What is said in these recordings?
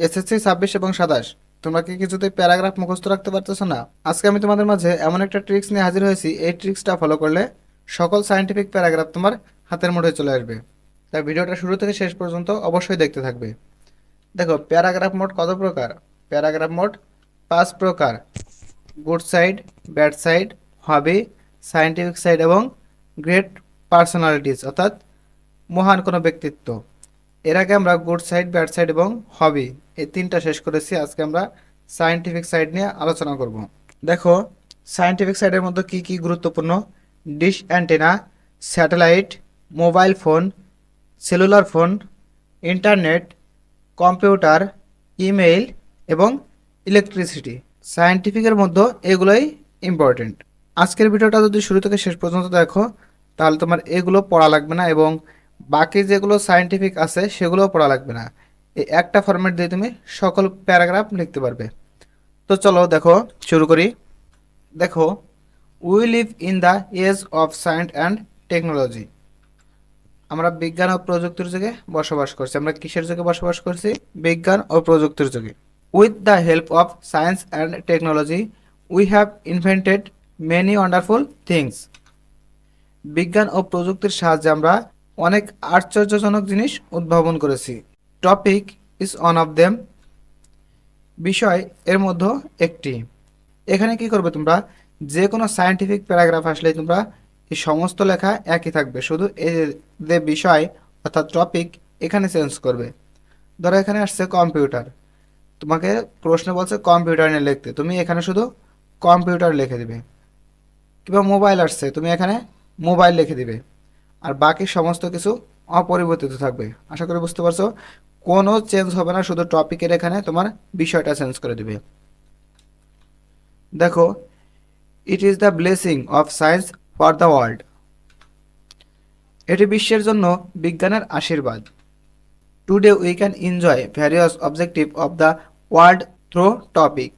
SSC 26 এবং 27 তোমরা কি কিছুতেই প্যারাগ্রাফ মুখস্থ রাখতে পারতেছো না? আজকে আমি তোমাদের মাঝে এমন একটা ট্রিক্স নিয়ে হাজির হয়েছি। এই ট্রিক্সটা ফলো করলে সকল সায়েন্টিফিক প্যারাগ্রাফ তোমার হাতের মুঠোয় চলে আসবে। তাই ভিডিওটা শুরু থেকে শেষ পর্যন্ত অবশ্যই দেখতে থাকবে। দেখো, প্যারাগ্রাফ মোট কত প্রকার? প্যারাগ্রাফ মোট 5 প্রকার: গুড সাইড, ব্যাড সাইড, হবি, সায়েন্টিফিক সাইড এবং গ্রেট পার্সোনালিটিস, অর্থাৎ মহান কোনো ব্যক্তিত্ব। এর আগে আমরা গুড সাইড, ব্যাড সাইড এবং হবি এই তিনটা শেষ করেছি। আজকে আমরা সায়েন্টিফিক সাইড নিয়ে আলোচনা করব। দেখো, সায়েন্টিফিক সাইডের মধ্যে কি কি গুরুত্বপূর্ণ: dish antenna, satellite, mobile phone, cellular phone, internet, computer, email এবং ইলেকট্রিসিটি। সায়েন্টিফিকের মধ্যে এগুলোই ইম্পর্টেন্ট। আজকের ভিডিওটা যদি শুরু থেকে শেষ পর্যন্ত দেখো তাহলে তোমার এগুলো পড়া লাগবে না এবং বাকি যেগুলো সায়েন্টিফিক আছে সেগুলোও পড়া লাগবে না। এই একটা ফরম্যাট দিয়ে তুমি সকল প্যারাগ্রাফ লিখতে পারবে। তো চলো দেখো, শুরু করি। দেখো, we live in the age of science and technology. আমরা বিজ্ঞান ও প্রযুক্তির যুগে বসবাস করছি। আমরা কিসের যুগে বসবাস করছি? বিজ্ঞান ও প্রযুক্তির যুগে। With the help of science and technology we have invented many wonderful things. বিজ্ঞান ও প্রযুক্তির সাহায্যে আমরা অনেক আশ্চর্যজনক জিনিস উদ্ভাবন করেছি। Topic is one of them. বিষয় এর মধ্যে একটি। এখানে কি করবে তোমরা? যে কোনো সায়েন্টিফিক প্যারাগ্রাফ আসলে তোমরা এই সমস্ত লেখা একই থাকবে, শুধু এই যে বিষয় অর্থাৎ টপিক এখানে চেঞ্জ করবে। ধরো এখানে আসছে কম্পিউটার, তোমাকে প্রশ্ন বলছে কম্পিউটার নিয়ে লিখতে, তুমি এখানে শুধু কম্পিউটার লিখে দিবে। কিংবা মোবাইল আসছে, তুমি এখানে মোবাইল লিখে দিবে। আর বাকি সমস্ত কিছু অপরিবর্তিত থাকবে। আশা করি বুঝতে পারছো। কোনো চেঞ্জ হবে না, শুধু টপিকের এখানে তোমার বিষয়টা চেঞ্জ করে দিবে। দেখো, it is the blessing of science for the world. এটি বিশ্বের জন্য বিজ্ঞানের আশীর্বাদ। Today we can enjoy various objective of the world through topic.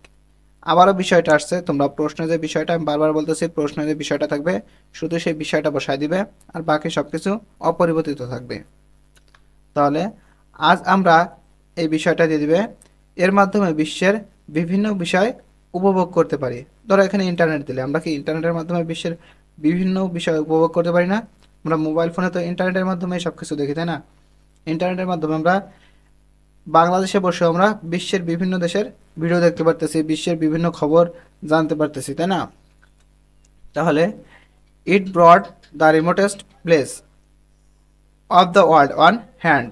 আবারও বিষয়টা আসছে, তোমরা প্রশ্নে যে বিষয়টা আমি বারবার বলতেছি, প্রশ্নে যে বিষয়টা থাকবে শুধু সেই বিষয়টা বসায় দিবে আর বাকি সব কিছু অপরিবর্তিত থাকবে। তাহলে আজ আমরা এই বিষয়টা দিয়ে দিবে, এর মাধ্যমে বিশ্বের বিভিন্ন বিষয় উপভোগ করতে পারি। ধরো এখানে ইন্টারনেট দিলে আমরা কি ইন্টারনেটের মাধ্যমে বিশ্বের বিভিন্ন বিষয় উপভোগ করতে পারি না? আমরা মোবাইল ফোনে তো ইন্টারনেটের মাধ্যমে সব কিছু দেখি, তাই না? ইন্টারনেটের মাধ্যমে আমরা বাংলাদেশে বসে আমরা বিশ্বের বিভিন্ন দেশের ভিডিও দেখতে পারতেছি, বিশ্বের বিভিন্ন খবর জানতে পারতেছি, তাই না? তাহলে it brought the remotest place of the world on hand.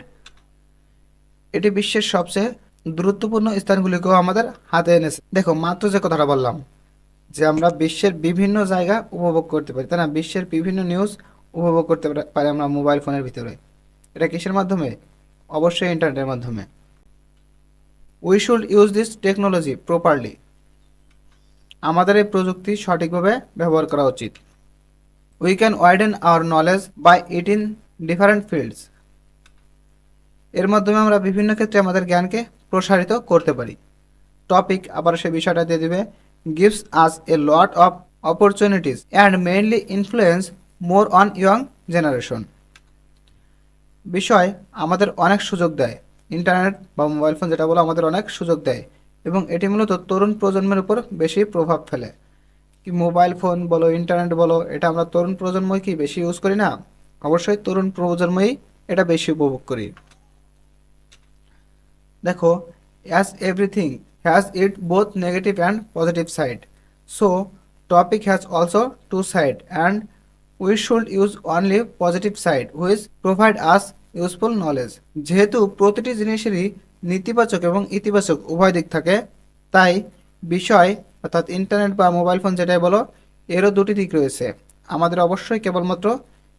এটি বিশ্বের সবচেয়ে গুরুত্বপূর্ণ স্থানগুলিকেও আমাদের হাতে এনেছে। দেখো, মাত্র যে কথাটা বললাম যে আমরা বিশ্বের বিভিন্ন জায়গা উপভোগ করতে পারি, তাই না? বিশ্বের বিভিন্ন নিউজ উপভোগ করতে পারি আমরা মোবাইল ফোনের ভিতরে। এটা কিসের মাধ্যমে? অবশ্যই ইন্টারনেটের মাধ্যমে। We should use this technology properly. আমাদের এই প্রযুক্তি সঠিকভাবে ব্যবহার করা উচিত। We can widen our knowledge by it in different fields. এর মাধ্যমে আমরা বিভিন্ন ক্ষেত্রে আমাদের জ্ঞানকে প্রসারিত করতে পারি। টপিক আবার সে বিষয়টা দিয়ে দিবে, gives us A lot of opportunities and mainly influence more on young generation. বিষয় আমাদের অনেক সুযোগ দেয়। ইন্টারনেট বা মোবাইল ফোন যেটা বলো আমাদের অনেক সুযোগ দেয় এবং এটি মূলত তরুণ প্রজন্মের উপর বেশি প্রভাব ফেলে। কি মোবাইল ফোন বলো, ইন্টারনেট বলো, এটা আমরা তরুণ প্রজন্মই কি বেশি ইউজ করি না? অবশ্যই তরুণ প্রজন্মই এটা বেশি উপভোগ করি। দেখো, as everything has its both negative and positive side, so topic has also two side and we should use only positive side which provide us useful knowledge. যেহেতু প্রতিটি জিনিসেরই নেতিবাচক এবং ইতিবাচক উভয় দিক থাকে, তাই বিষয় অর্থাৎ ইন্টারনেট বা মোবাইল ফোন যেটাই বলো এরও দুটি দিক রয়েছে। আমাদের অবশ্যই কেবলমাত্র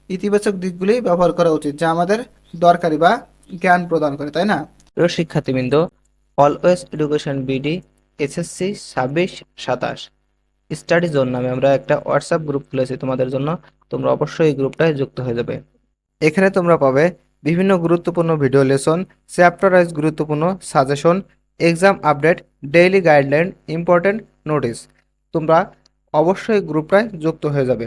ইতিবাচক দিকগুলি ব্যবহার করা উচিত, যা আমাদের দরকারি বা জ্ঞান প্রদান করে, তাই না? প্রিয় শিক্ষার্থীবৃন্দ, always education BD SSC 26-27 study zone নামে আমরা একটা হোয়াটসঅ্যাপ গ্রুপ খুলেছি তোমাদের জন্য। তোমরা অবশ্যই এই গ্রুপটায় যুক্ত হয়ে যাবে। এখানে তোমরা পাবে বিভিন্ন গুরুত্বপূর্ণ ভিডিও লেসন, চ্যাপ্টার ওয়াইজ গুরুত্বপূর্ণ suggestion, exam update, daily guideline, important notice. তোমরা অবশ্যই গ্রুপটায় যুক্ত হয়ে যাবে।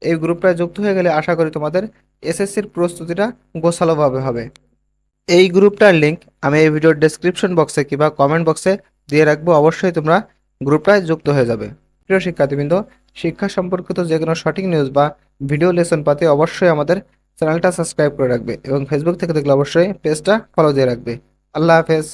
এই গ্রুপটায় যুক্ত হয়ে গেলে আশা করি তোমাদের এসএসসির প্রস্তুতিটা গোছালোভাবে হবে। এই গ্রুপটার লিংক আমি এই ভিডিওর ডেসক্রিপশন বক্সে কিংবা কমেন্ট বক্সে দিয়ে রাখবো, অবশ্যই তোমরা গ্রুপটায় যুক্ত হয়ে যাবে। প্রিয় শিক্ষার্থীবৃন্দ, শিক্ষা সম্পর্কিত যে কোনো সঠিক নিউজ বা ভিডিও লেসন পেতে অবশ্যই আমাদের চ্যানেলটা সাবস্ক্রাইব করে রাখবে এবং ফেসবুক থেকে দেখলে অবশ্যই পেজটা ফলো দিয়ে রাখবে। আল্লাহ হাফেজ।